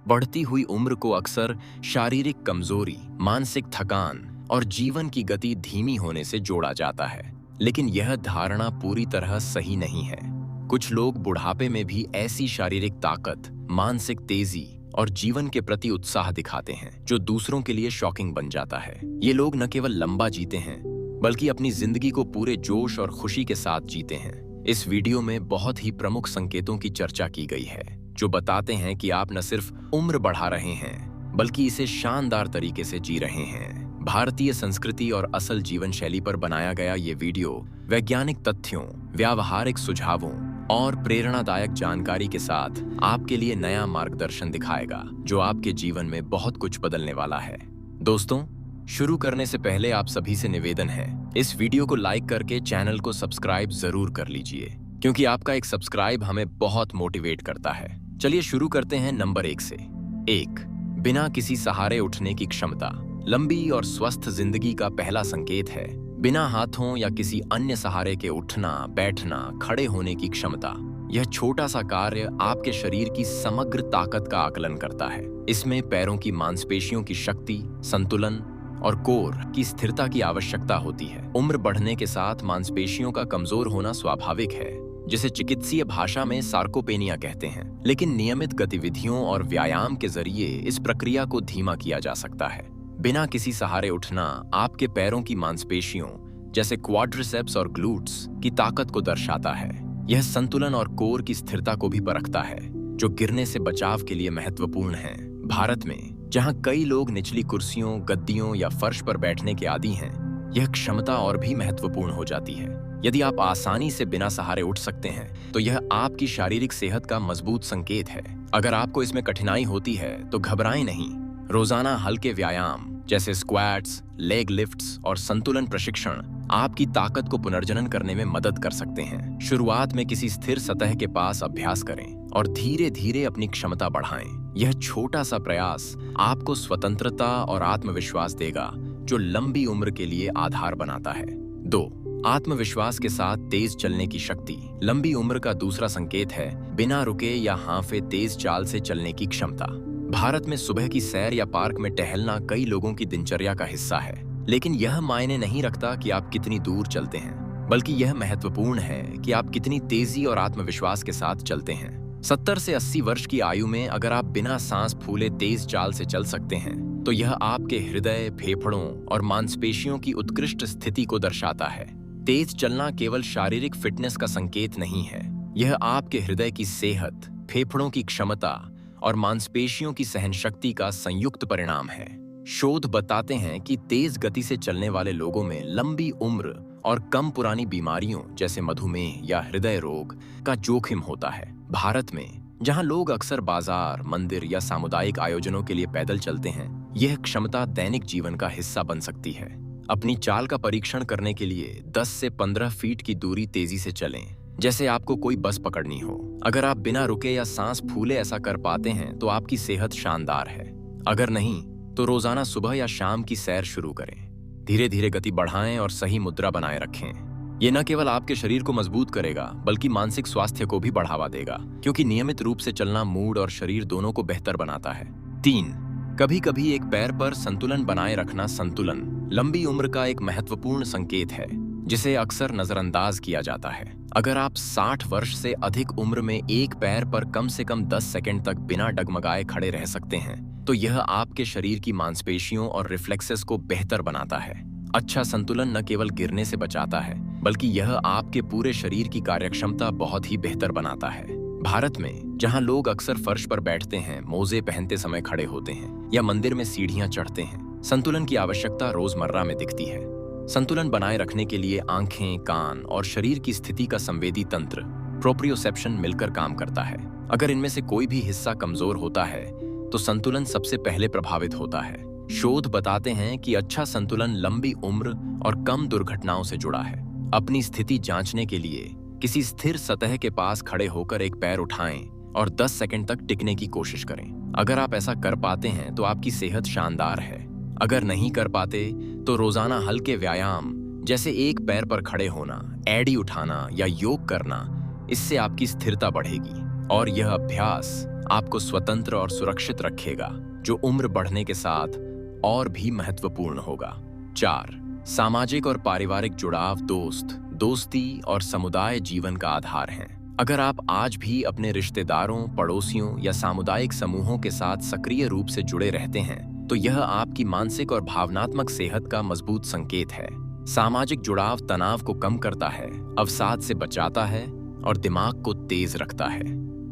बढ़ती हुई उम्र को अक्सर शारीरिक कमजोरी, मानसिक थकान और जीवन की गति धीमी होने से जोड़ा जाता है, लेकिन यह धारणा पूरी तरह सही नहीं है। कुछ लोग बुढ़ापे में भी ऐसी शारीरिक ताकत, मानसिक तेजी और जीवन के प्रति उत्साह दिखाते हैं जो दूसरों के लिए शॉकिंग बन जाता है। ये लोग न केवल लंबा जीते हैं बल्कि अपनी जिंदगी को पूरे जोश और खुशी के साथ जीते हैं। इस वीडियो में बहुत ही प्रमुख संकेतों की चर्चा की गई है जो बताते हैं कि आप न सिर्फ उम्र बढ़ा रहे हैं बल्कि इसे शानदार तरीके से जी रहे हैं। भारतीय संस्कृति और असल जीवन शैली पर बनाया गया ये वीडियो वैज्ञानिक तथ्यों, व्यावहारिक सुझावों और प्रेरणादायक जानकारी के साथ आपके लिए नया मार्गदर्शन दिखाएगा जो आपके जीवन में बहुत कुछ बदलने वाला है। दोस्तों, शुरू करने से पहले आप सभी से निवेदन है, इस वीडियो को लाइक करके चैनल को सब्सक्राइब जरूर कर लीजिए, क्योंकि आपका एक सब्सक्राइब हमें बहुत मोटिवेट करता है। चलिए शुरू करते हैं नंबर 1 से। 1. बिना किसी सहारे उठने की क्षमता। लंबी और स्वस्थ जिंदगी का पहला संकेत है बिना हाथों या किसी अन्य सहारे के उठना, बैठना, खड़े होने की क्षमता। यह छोटा सा कार्य आपके शरीर की समग्र ताकत का आकलन करता है। इसमें पैरों की मांसपेशियों की शक्ति, संतुलन और कोर की स्थिरता की आवश्यकता होती है। उम्र बढ़ने के साथ मांसपेशियों का कमजोर होना स्वाभाविक है, जिसे चिकित्सीय भाषा में सार्कोपेनिया कहते हैं, लेकिन नियमित गतिविधियों और व्यायाम के जरिए इस प्रक्रिया को धीमा किया जा सकता है। बिना किसी सहारे उठना आपके पैरों की मांसपेशियों जैसे क्वाड्रिसेप्स और ग्लूट्स की ताकत को दर्शाता है। यह संतुलन और कोर की स्थिरता को भी परखता है, जो गिरने से बचाव के लिए महत्वपूर्ण है। भारत में, जहां कई लोग निचली कुर्सियों, गद्दियों या फर्श पर बैठने के आदी हैं, यह क्षमता और भी महत्वपूर्ण हो जाती है। यदि आप आसानी से बिना सहारे उठ सकते हैं, तो यह आपकी शारीरिक सेहत का मजबूत संकेत है। अगर आपको इसमें कठिनाई होती है, तो घबराएं नहीं। रोजाना हल्के व्यायाम जैसे स्क्वैट्स, लेग लिफ्ट्स और संतुलन प्रशिक्षण आपकी ताकत को पुनर्जनन करने में मदद कर सकते हैं। शुरुआत में किसी स्थिर सतह के पास अभ्यास करें और धीरे धीरे अपनी क्षमता बढ़ाएं। यह छोटा सा प्रयास आपको स्वतंत्रता और आत्मविश्वास देगा, जो लंबी उम्र के लिए आधार बनाता है। 2. आत्मविश्वास के साथ तेज चलने की शक्ति। लंबी उम्र का दूसरा संकेत है बिना रुके या हांफे तेज चाल से चलने की क्षमता। भारत में सुबह की सैर या पार्क में टहलना कई लोगों की दिनचर्या का हिस्सा है, लेकिन यह मायने नहीं रखता कि आप कितनी दूर चलते हैं, बल्कि यह महत्वपूर्ण है कि आप कितनी तेजी और आत्मविश्वास के साथ चलते हैं। 70 से 80 वर्ष की आयु में अगर आप बिना सांस फूले तेज चाल से चल सकते हैं, तो यह आपके हृदय, फेफड़ों और मांसपेशियों की उत्कृष्ट स्थिति को दर्शाता है। तेज चलना केवल शारीरिक फिटनेस का संकेत नहीं है, यह आपके हृदय की सेहत, फेफड़ों की क्षमता और मांसपेशियों की सहनशक्ति का संयुक्त परिणाम है। शोध बताते हैं कि तेज गति से चलने वाले लोगों में लंबी उम्र और कम पुरानी बीमारियों जैसे मधुमेह या हृदय रोग का जोखिम होता है। भारत में, जहां लोग अक्सर बाजार, मंदिर या सामुदायिक आयोजनों के लिए पैदल चलते हैं, यह क्षमता दैनिक जीवन का हिस्सा बन सकती है। अपनी चाल का परीक्षण करने के लिए 10 से 15 फीट की दूरी तेजी से चलें, जैसे आपको कोई बस पकड़नी हो। अगर आप बिना रुके या सांस फूले ऐसा कर पाते हैं, तो आपकी सेहत शानदार है। अगर नहीं, तो रोजाना सुबह या शाम की सैर शुरू करें। धीरे धीरे गति बढ़ाएं और सही मुद्रा बनाए रखें। ये न केवल आपके शरीर को मजबूत करेगा, बल्कि मानसिक स्वास्थ्य को भी बढ़ावा देगा, क्योंकि नियमित रूप से चलना मूड और शरीर दोनों को बेहतर बनाता है। 3. कभी कभी एक पैर पर संतुलन बनाए रखना। संतुलन लंबी उम्र का एक महत्वपूर्ण संकेत है, जिसे अक्सर नजरअंदाज किया जाता है। अगर आप 60 वर्ष से अधिक उम्र में एक पैर पर कम से कम 10 सेकंड तक बिना डगमगाए खड़े रह सकते हैं, तो यह आपके शरीर की मांसपेशियों और रिफ्लेक्सेस को बेहतर बनाता है। अच्छा संतुलन न केवल गिरने से बचाता है, बल्कि यह आपके पूरे शरीर की कार्यक्षमता बहुत ही बेहतर बनाता है। भारत में, जहां लोग अक्सर फर्श पर बैठते हैं, मोजे पहनते समय खड़े होते हैं या मंदिर में सीढ़ियां चढ़ते हैं, संतुलन की आवश्यकता रोजमर्रा में दिखती है। संतुलन बनाए रखने के लिए आंखें, कान और शरीर की स्थिति का संवेदी तंत्र प्रोप्रियोसेप्शन मिलकर काम करता है। अगर इनमें से कोई भी हिस्सा कमजोर होता है, तो संतुलन सबसे पहले प्रभावित होता है। शोध बताते हैं कि अच्छा संतुलन लंबी उम्र और कम दुर्घटनाओं से जुड़ा है। अपनी स्थिति जांचने के लिए किसी स्थिर सतह के पास खड़े होकर एक पैर उठाएं और 10 सेकंड तक टिकने की कोशिश करें। अगर आप ऐसा कर पाते हैं, तो आपकी सेहत शानदार है। अगर नहीं कर पाते, तो रोजाना हल्के व्यायाम जैसे एक पैर पर खड़े होना, एड़ी उठाना या योग करना, इससे आपकी स्थिरता बढ़ेगी और यह अभ्यास आपको स्वतंत्र और सुरक्षित रखेगा, जो उम्र बढ़ने के साथ और भी महत्वपूर्ण होगा। 4. सामाजिक और पारिवारिक जुड़ाव। दोस्ती और समुदाय जीवन का आधार हैं। अगर आप आज भी अपने रिश्तेदारों, पड़ोसियों या सामुदायिक समूहों के साथ सक्रिय रूप से जुड़े रहते हैं, तो यह आपकी मानसिक और भावनात्मक सेहत का मजबूत संकेत है। सामाजिक जुड़ाव तनाव को कम करता है, अवसाद से बचाता है और दिमाग को तेज रखता है।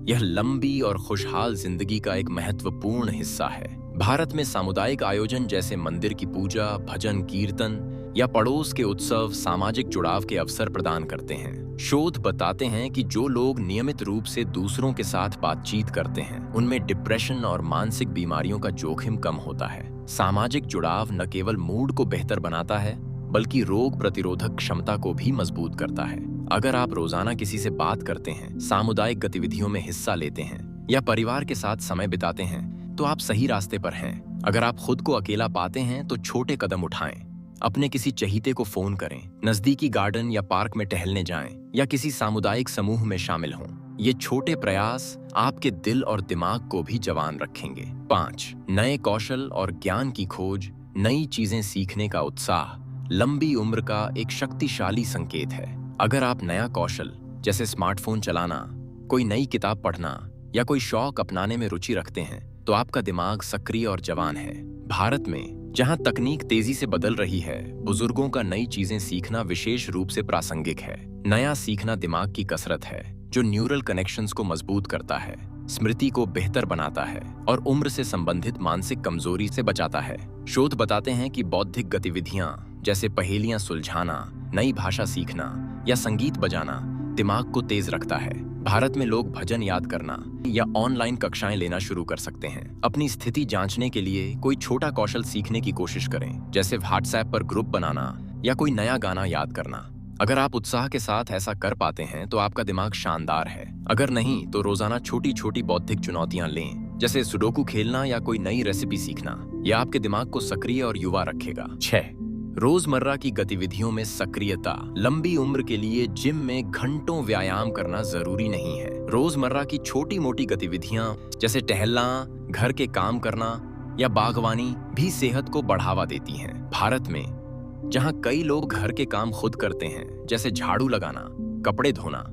यह लंबी और खुशहाल जिंदगी का एक महत्वपूर्ण हिस्सा है। भारत में सामुदायिक आयोजन जैसे मंदिर की पूजा, भजन कीर्तन या पड़ोस के उत्सव सामाजिक जुड़ाव के अवसर प्रदान करते हैं। शोध बताते हैं कि जो लोग नियमित रूप से दूसरों के साथ बातचीत करते हैं, उनमें डिप्रेशन और मानसिक बीमारियों का जोखिम कम होता है। सामाजिक जुड़ाव न केवल मूड को बेहतर बनाता है, बल्कि रोग प्रतिरोधक क्षमता को भी मजबूत करता है। अगर आप रोजाना किसी से बात करते हैं, सामुदायिक गतिविधियों में हिस्सा लेते हैं या परिवार के साथ समय बिताते हैं, तो आप सही रास्ते पर हैं। अगर आप खुद को अकेला पाते हैं, तो छोटे कदम उठाएं। अपने किसी चहीते को फोन करें, नजदीकी गार्डन या पार्क में टहलने जाएं या किसी सामुदायिक समूह में शामिल हों। ये छोटे प्रयास आपके दिल और दिमाग को भी जवान रखेंगे। 5. नए कौशल और ज्ञान की खोज। नई चीजें सीखने का उत्साह लंबी उम्र का एक शक्तिशाली संकेत है। अगर आप नया कौशल जैसे स्मार्टफोन चलाना, कोई नई किताब पढ़ना या कोई शौक अपनाने में रुचि रखते हैं, तो आपका दिमाग सक्रिय और जवान है। भारत में जहां तकनीक तेजी से बदल रही है, बुजुर्गों का नई चीजें सीखना विशेष रूप से प्रासंगिक है। नया सीखना दिमाग की कसरत है, जो न्यूरल कनेक्शंस को मजबूत करता है, स्मृति को बेहतर बनाता है और उम्र से संबंधित मानसिक कमजोरी से बचाता है। शोध बताते हैं कि बौद्धिक गतिविधियां जैसे पहेलियां सुलझाना, नई भाषा सीखना या संगीत बजाना दिमाग को तेज रखता है। भारत में लोग भजन याद करना या ऑनलाइन कक्षाएं लेना शुरू कर सकते हैं। अपनी स्थिति जांचने के लिए कोई छोटा कौशल सीखने की कोशिश करें, जैसे व्हाट्सएप पर ग्रुप बनाना या कोई नया गाना याद करना। अगर आप उत्साह के साथ ऐसा कर पाते हैं, तो आपका दिमाग शानदार है। अगर नहीं, तो रोजाना छोटी छोटी बौद्धिक चुनौतियां लें, जैसे सुडोकू खेलना या कोई नई रेसिपी सीखना। यह आपके दिमाग को सक्रिय और युवा रखेगा। 6. रोजमर्रा की गतिविधियों में सक्रियता। लंबी उम्र के लिए जिम में घंटों व्यायाम करना जरूरी नहीं है। रोजमर्रा की छोटी मोटी गतिविधियां जैसे टहलना, घर के काम करना या बागवानी भी सेहत को बढ़ावा देती हैं। भारत में जहां कई लोग घर के काम खुद करते हैं, जैसे झाड़ू लगाना, कपड़े धोना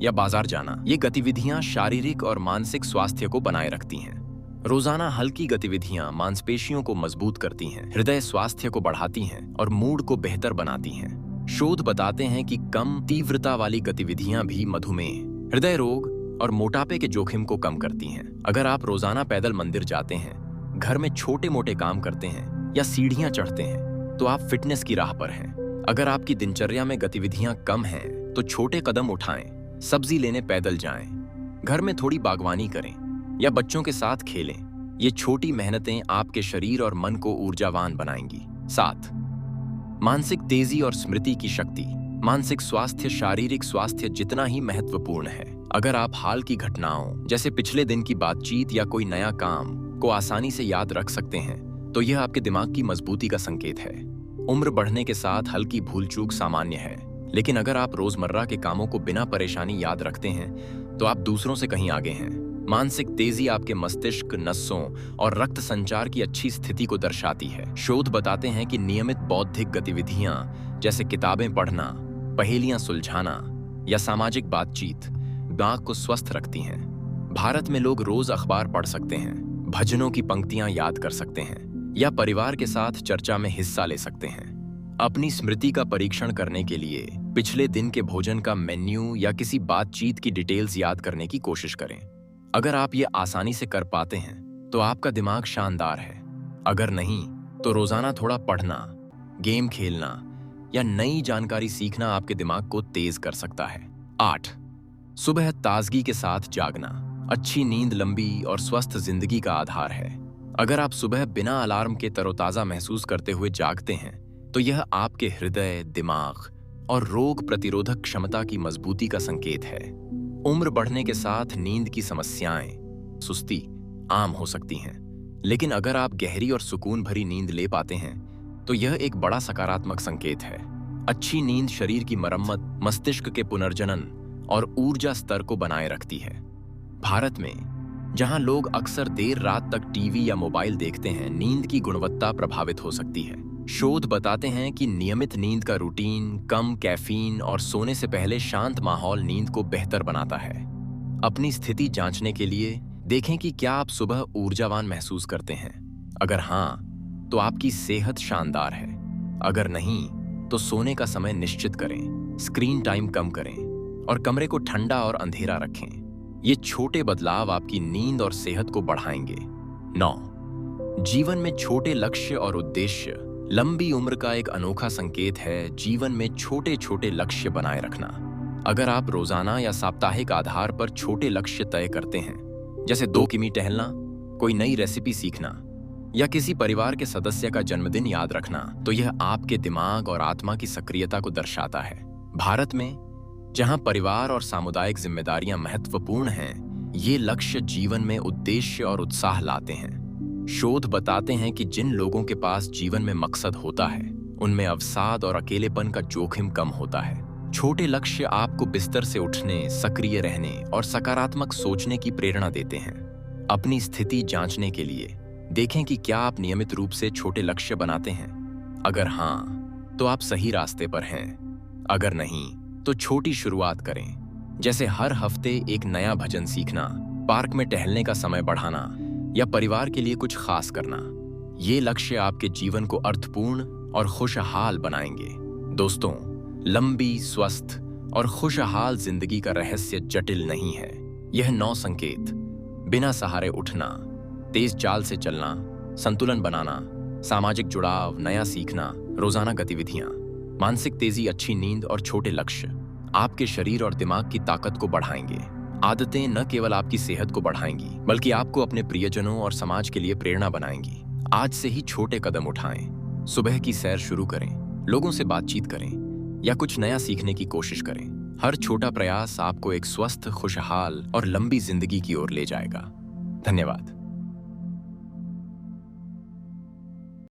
या बाजार जाना, ये गतिविधियां शारीरिक और मानसिक स्वास्थ्य को बनाए रखती हैं। रोजाना हल्की गतिविधियां मांसपेशियों को मजबूत करती हैं, हृदय स्वास्थ्य को बढ़ाती हैं और मूड को बेहतर बनाती हैं। शोध बताते हैं कि कम तीव्रता वाली गतिविधियां भी मधुमेह, हृदय रोग और मोटापे के जोखिम को कम करती हैं। अगर आप रोजाना पैदल मंदिर जाते हैं, घर में छोटे मोटे काम करते हैं या सीढ़ियां चढ़ते हैं, तो आप फिटनेस की राह पर हैं। अगर आपकी दिनचर्या में गतिविधियां कम हैं, तो छोटे कदम उठाएं, सब्जी लेने पैदल जाएं, घर में थोड़ी बागवानी करें या बच्चों के साथ खेलें। ये छोटी मेहनतें आपके शरीर और मन को ऊर्जावान बनाएंगी। 7. मानसिक तेजी और स्मृति की शक्ति। मानसिक स्वास्थ्य शारीरिक स्वास्थ्य जितना ही महत्वपूर्ण है। अगर आप हाल की घटनाओं जैसे पिछले दिन की बातचीत या कोई नया काम को आसानी से याद रख सकते हैं, तो यह आपके दिमाग की मजबूती का संकेत है। उम्र बढ़ने के साथ हल्की भूल चूक सामान्य है, लेकिन अगर आप रोजमर्रा के कामों को बिना परेशानी याद रखते हैं, तो आप दूसरों से कहीं आगे हैं। मानसिक तेजी आपके मस्तिष्क, नसों और रक्त संचार की अच्छी स्थिति को दर्शाती है। शोध बताते हैं कि नियमित बौद्धिक गतिविधियां जैसे किताबें पढ़ना, पहेलियां सुलझाना या सामाजिक बातचीत दिमाग को स्वस्थ रखती हैं। भारत में लोग रोज अखबार पढ़ सकते हैं, भजनों की पंक्तियां याद कर सकते हैं या परिवार के साथ चर्चा में हिस्सा ले सकते हैं। अपनी स्मृति का परीक्षण करने के लिए पिछले दिन के भोजन का मेन्यू या किसी बातचीत की डिटेल्स याद करने की कोशिश करें। अगर आप ये आसानी से कर पाते हैं, तो आपका दिमाग शानदार है। अगर नहीं, तो रोजाना थोड़ा पढ़ना, गेम खेलना या नई जानकारी सीखना आपके दिमाग को तेज कर सकता है। 8. सुबह ताजगी के साथ जागना। अच्छी नींद लंबी और स्वस्थ जिंदगी का आधार है। अगर आप सुबह बिना अलार्म के तरोताजा महसूस करते हुए जागते हैं, तो यह आपके हृदय, दिमाग और रोग प्रतिरोधक क्षमता की मजबूती का संकेत है। उम्र बढ़ने के साथ नींद की समस्याएं, सुस्ती आम हो सकती हैं, लेकिन अगर आप गहरी और सुकून भरी नींद ले पाते हैं, तो यह एक बड़ा सकारात्मक संकेत है। अच्छी नींद शरीर की मरम्मत, मस्तिष्क के पुनर्जनन और ऊर्जा स्तर को बनाए रखती है। भारत में जहां लोग अक्सर देर रात तक टीवी या मोबाइल देखते हैं, नींद की गुणवत्ता प्रभावित हो सकती है। शोध बताते हैं कि नियमित नींद का रूटीन, कम कैफीन और सोने से पहले शांत माहौल नींद को बेहतर बनाता है। अपनी स्थिति जांचने के लिए देखें कि क्या आप सुबह ऊर्जावान महसूस करते हैं। अगर हाँ, तो आपकी सेहत शानदार है। अगर नहीं, तो सोने का समय निश्चित करें, स्क्रीन टाइम कम करें और कमरे को ठंडा और अंधेरा रखें। ये छोटे बदलाव आपकी नींद और सेहत को बढ़ाएंगे। 9. जीवन में छोटे लक्ष्य और उद्देश्य लंबी उम्र का एक अनोखा संकेत है। जीवन में छोटे छोटे लक्ष्य बनाए रखना। अगर आप रोजाना या साप्ताहिक आधार पर छोटे लक्ष्य तय करते हैं, जैसे 2 किमी टहलना, कोई नई रेसिपी सीखना या किसी परिवार के सदस्य का जन्मदिन याद रखना, तो यह आपके दिमाग और आत्मा की सक्रियता को दर्शाता है। भारत में, जहां परिवार और सामुदायिक जिम्मेदारियां महत्वपूर्ण हैं, ये लक्ष्य जीवन में उद्देश्य और उत्साह लाते हैं। शोध बताते हैं कि जिन लोगों के पास जीवन में मकसद होता है, उनमें अवसाद और अकेलेपन का जोखिम कम होता है। छोटे लक्ष्य आपको बिस्तर से उठने, सक्रिय रहने और सकारात्मक सोचने की प्रेरणा देते हैं। अपनी स्थिति जांचने के लिए देखें कि क्या आप नियमित रूप से छोटे लक्ष्य बनाते हैं। अगर हाँ, तो आप सही रास्ते पर हैं। अगर नहीं, तो छोटी शुरुआत करें, जैसे हर हफ्ते एक नया भजन सीखना, पार्क में टहलने का समय बढ़ाना या परिवार के लिए कुछ खास करना। ये लक्ष्य आपके जीवन को अर्थपूर्ण और खुशहाल बनाएंगे। दोस्तों, लंबी, स्वस्थ और खुशहाल जिंदगी का रहस्य जटिल नहीं है। यह 9 संकेत, बिना सहारे उठना, तेज चाल से चलना, संतुलन बनाना, सामाजिक जुड़ाव, नया सीखना, रोजाना गतिविधियां, मानसिक तेजी, अच्छी नींद और छोटे लक्ष्य आपके शरीर और दिमाग की ताकत को बढ़ाएंगे। आदतें न केवल आपकी सेहत को बढ़ाएंगी, बल्कि आपको अपने प्रियजनों और समाज के लिए प्रेरणा बनाएंगी। आज से ही छोटे कदम उठाएं। सुबह की सैर शुरू करें, लोगों से बातचीत करें या कुछ नया सीखने की कोशिश करें। हर छोटा प्रयास आपको एक स्वस्थ, खुशहाल और लंबी जिंदगी की ओर ले जाएगा। धन्यवाद।